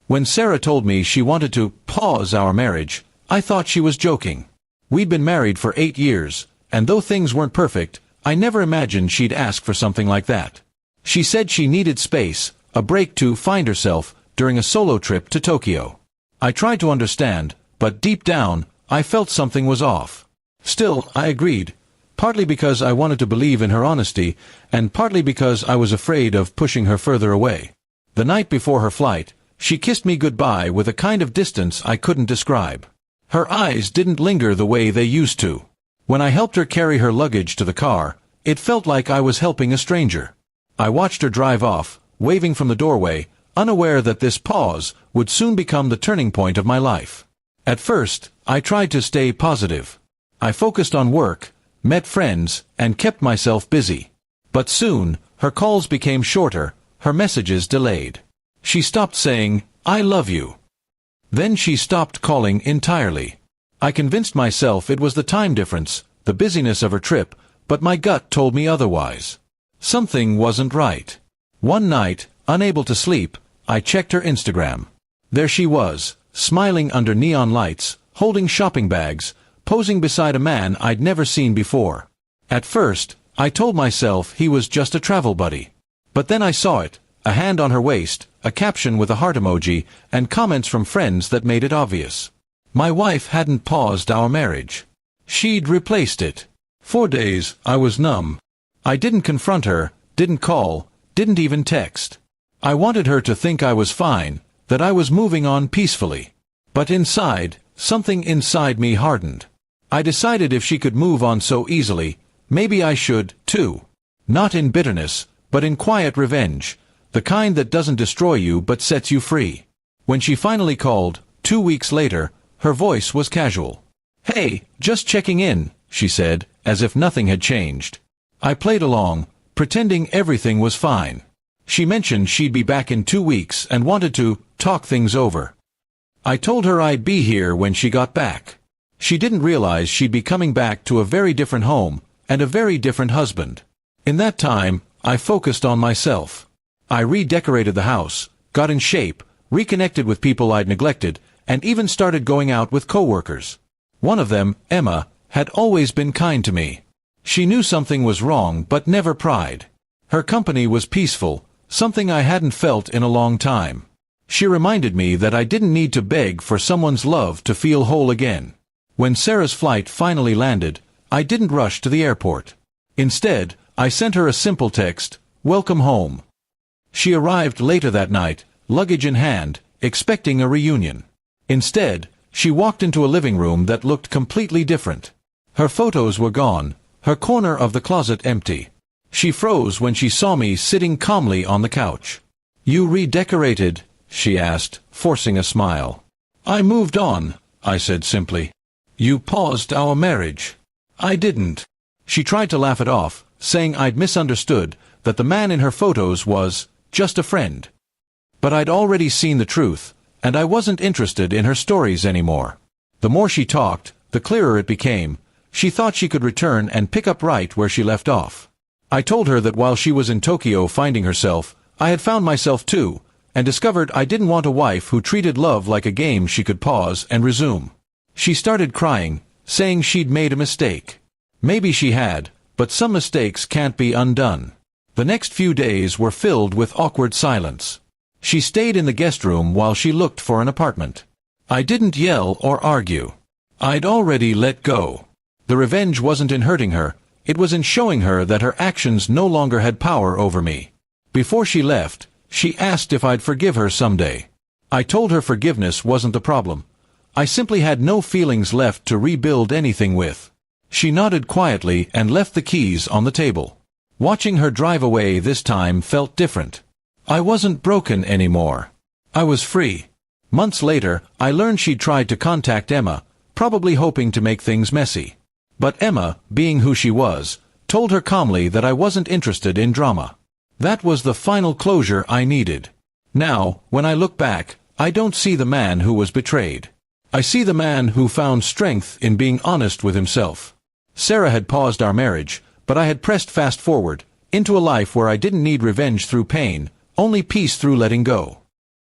When Sarah told me she wanted to pause our marriage, I thought she was joking. We'd been married for 8 years, and though things weren't perfect, I never imagined she'd ask for something like that. She said she needed space, a break to find herself, during a solo trip to Tokyo. I tried to understand, but deep down, I felt something was off. Still, I agreed, partly because I wanted to believe in her honesty, and partly because I was afraid of pushing her further away. The night before her flight, she kissed me goodbye with a kind of distance I couldn't describe. Her eyes didn't linger the way they used to. When I helped her carry her luggage to the car, it felt like I was helping a stranger. I watched her drive off, waving from the doorway, unaware that this pause would soon become the turning point of my life. At first, I tried to stay positive. I focused on work, met friends, and kept myself busy. But soon, her calls became shorter, her messages delayed. She stopped saying, "I love you." Then she stopped calling entirely. I convinced myself it was the time difference, the busyness of her trip, but my gut told me otherwise. Something wasn't right. One night, unable to sleep, I checked her Instagram. There she was, smiling under neon lights, holding shopping bags, posing beside a man I'd never seen before. At first, I told myself he was just a travel buddy. But then I saw it, a hand on her waist, a caption with a heart emoji, and comments from friends that made it obvious. My wife hadn't paused our marriage. She'd replaced it. For days, I was numb. I didn't confront her, didn't call, didn't even text. I wanted her to think I was fine, that I was moving on peacefully. But inside, something inside me hardened. I decided if she could move on so easily, maybe I should, too. Not in bitterness, but in quiet revenge, the kind that doesn't destroy you but sets you free. When she finally called, 2 weeks later, her voice was casual. "Hey, just checking in," she said, as if nothing had changed. I played along, pretending everything was fine. She mentioned she'd be back in 2 weeks and wanted to talk things over. I told her I'd be here when she got back. She didn't realize she'd be coming back to a very different home, and a very different husband. In that time, I focused on myself. I redecorated the house, got in shape, reconnected with people I'd neglected, and even started going out with coworkers. One of them, Emma, had always been kind to me. She knew something was wrong but never pried. Her company was peaceful, something I hadn't felt in a long time. She reminded me that I didn't need to beg for someone's love to feel whole again. When Sarah's flight finally landed, I didn't rush to the airport. Instead, I sent her a simple text, "Welcome home." She arrived later that night, luggage in hand, expecting a reunion. Instead, she walked into a living room that looked completely different. Her photos were gone, her corner of the closet empty. She froze when she saw me sitting calmly on the couch. "You redecorated?" she asked, forcing a smile. "I moved on," I said simply. "You paused our marriage." "I didn't." She tried to laugh it off, saying I'd misunderstood, that the man in her photos was just a friend. But I'd already seen the truth, and I wasn't interested in her stories anymore. The more she talked, the clearer it became. She thought she could return and pick up right where she left off. I told her that while she was in Tokyo finding herself, I had found myself too, and discovered I didn't want a wife who treated love like a game she could pause and resume. She started crying, saying she'd made a mistake. Maybe she had, but some mistakes can't be undone. The next few days were filled with awkward silence. She stayed in the guest room while she looked for an apartment. I didn't yell or argue. I'd already let go. The revenge wasn't in hurting her, it was in showing her that her actions no longer had power over me. Before she left, she asked if I'd forgive her someday. I told her forgiveness wasn't the problem. I simply had no feelings left to rebuild anything with. She nodded quietly and left the keys on the table. Watching her drive away this time felt different. I wasn't broken anymore. I was free. Months later, I learned she'd tried to contact Emma, probably hoping to make things messy. But Emma, being who she was, told her calmly that I wasn't interested in drama. That was the final closure I needed. Now, when I look back, I don't see the man who was betrayed. I see the man who found strength in being honest with himself. Sarah had paused our marriage, but I had pressed fast forward, into a life where I didn't need revenge through pain, only peace through letting go.